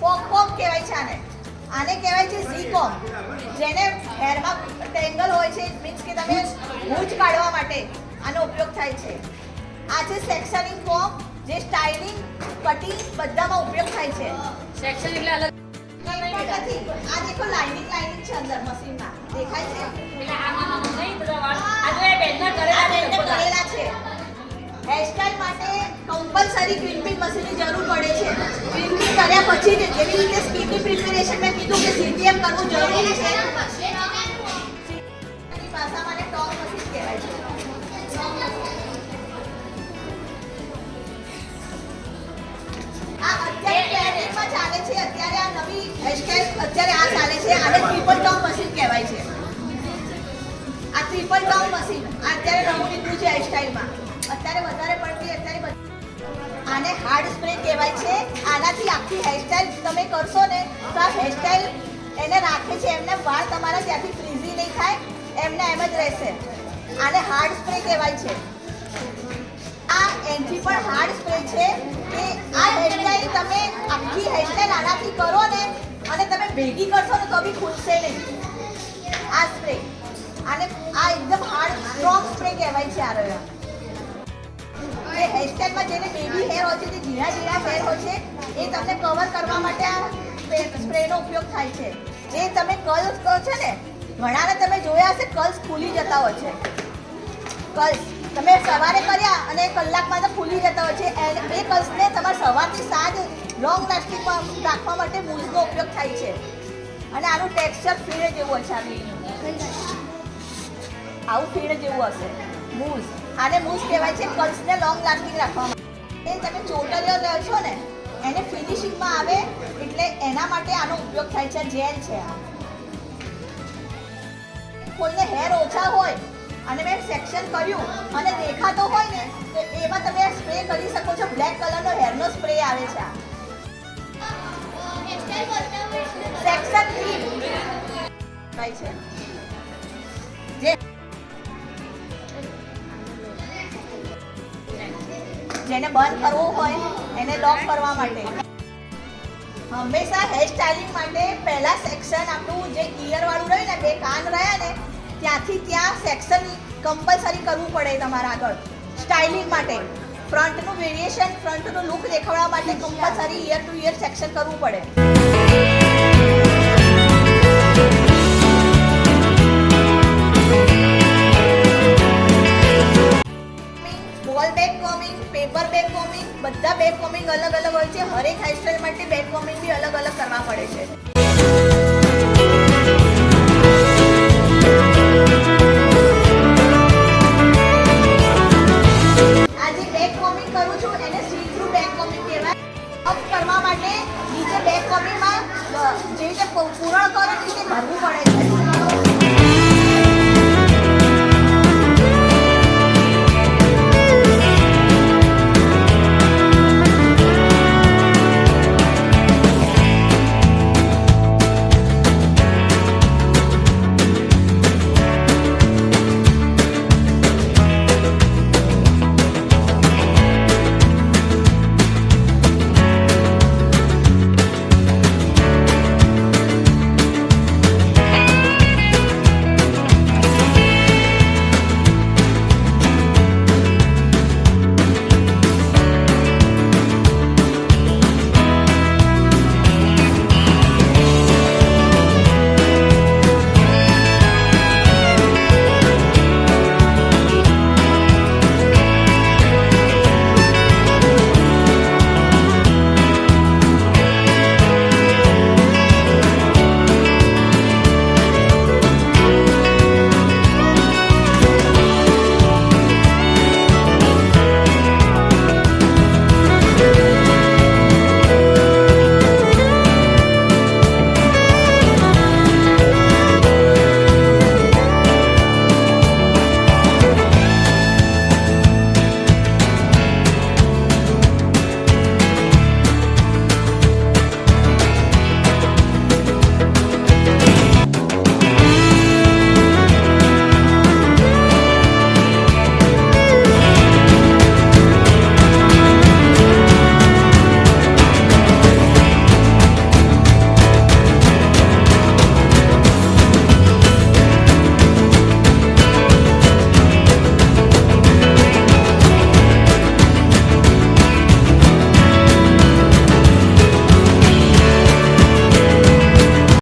Folk કહેવાય છે આને કહેવાય છે ઝી-કોમ, જેને હેરમાં ટેંગલ હોય છે, મીન્સ કે તમે હૂંચ કાઢવા માટે આનો ઉપયોગ થાય છે. આ છે સેક્શનિંગ કોમ, જે સ્ટાઇલિંગ, કટિંગ બધામાં ઉપયોગ થાય છે. સેક્શન એટલે અલગ નથી, આ દેખો લાઇનિંગ છે અંદર મશીનમાં, દેખાય છે? એટલે આ નહીં બધા વાળ આ જો એ બેનના કરેલા છે. હેરસ્ટાઇલ માટે કમ્પલસરી ક્રિમ્પિંગ મશીનની જરૂર પડે છે. ક્રિમ્પિંગ કર્યા પછી જ, જેવી રીતે સ્કિનની પ્રિપેરેશન મેં કીધું કે સીટીએમ કરવું જરૂરી છે. ભાષામાં ટોપ મશીન કહેવાય છે. આ અત્યારે ટ્રેન્ડિંગમાં ચાલે છે, અત્યારે આ નવી હેરસ્ટાઇલ અત્યારે આ ચાલે છે, આને ટ્રિપલ ટોપ મશીન કહેવાય છે. આ ટ્રિપલ ટોપ મશીન અત્યારે નવું નીકળ્યું છે હેરસ્ટાઇલમાં, અત્યારે વધારે પડતી આને હાર્ડ સ્પ્રે કહેવાય છે. આનાથી આખી હેરસ્ટાઇલ તમે કરશો ને તો આ હેરસ્ટાઇલ એને રાખે છે, એમને વાળ તમારા ત્યાંથી ફ્રીઝી નહીં થાય, એમને એમ જ રહેશે. આને હાર્ડ સ્પ્રે કહેવાય છે. આ એનથી પણ હાર્ડ સ્પ્રે છે કે આ હેરસ્ટાઇલ તમે આખી હેરસ્ટાઇલ આનાથી કરો ને અને તમે ભેગી કરશો ને તો બી ખુલશે નહીં આ સ્પ્રે. આને આ એકદમ હાર્ડ સ્ટ્રોંગ સ્પ્રે કહેવાય છે. આ રહ્યો એ હેરસ્ટાઇલમાં જેને બેબી હેર હોય છે, જે ઝીણા હેર હોય છે, એ તમને કવર કરવા માટે આ સ્પ્રેનો ઉપયોગ થાય છે. જે તમે કર્લ્સ કહો છો ને, ઘણાને તમે જોયા હશે કર્લ્સ ખુલી જતા હોય છે. કર્લ્સ તમે સવારે કર્યા અને કલાકમાં તો ખુલી જતા હોય છે. એ કર્લ્સને તમારે સવારથી સાંજ લોંગ લાસ્ટિંગ રાખવા માટે મૂઝનો ઉપયોગ થાય છે. અને આનું ટેક્સચર ફીણ જેવું હશે. આવું ફીણ જેવું હશે મૂઝ. આને મૂઝ કહેવાય છે કર્લ્સને લોંગ લાસ્ટિંગ રાખવા માટે. એ તમે ચોટલીઓ લો છો ને એને ફિનિશિંગમાં આવે એટલે એના માટે આનો ઉપયોગ થાય છે. જેલ છે આ. કોઈને હેર ઓછા હોય અને મેં સેક્શન કર્યું અને દેખાતો હોય ને તો એમાં તમે સ્પ્રે કરી શકો છો. બ્લેક કલરનો હેરનો સ્પ્રે આવે છે આ સેક્શન ક્રીમ થાય છે. જેને બંધ કરવું હોય એને લોક કરવા માટે. હંમેશા હેર સ્ટાઇલિંગ માટે પહેલા સેક્શન આપણું જે ઇયર વાળું રહ્યું ને, બે કાન રહ્યા ને, ત્યાંથી ત્યાં સેક્શન કમ્પલસરી કરવું પડે તમારા આગળ સ્ટાઇલિંગ માટે. ફ્રન્ટનું વેરિએશન, ફ્રન્ટનું લુક દેખાડવા માટે compulsory year to year section કરવું પડે. Ball back coming, paper back coming, બધા બેક કોમિંગ અલગ અલગ હોય છે. હરેક હેરસ્ટાઇલ માટે બેક કોમિંગ બી અલગ અલગ કરવા પડે છે. આજે બેક કોમિંગ કરું છું એને સી થ્રુ બેક કોમિંગ કહેવાય. અપ કરવા માટે નીચે બેક કોમિંગમાં જે રીતે પૂરણ કરો તે રીતે ભરવું પડે છે.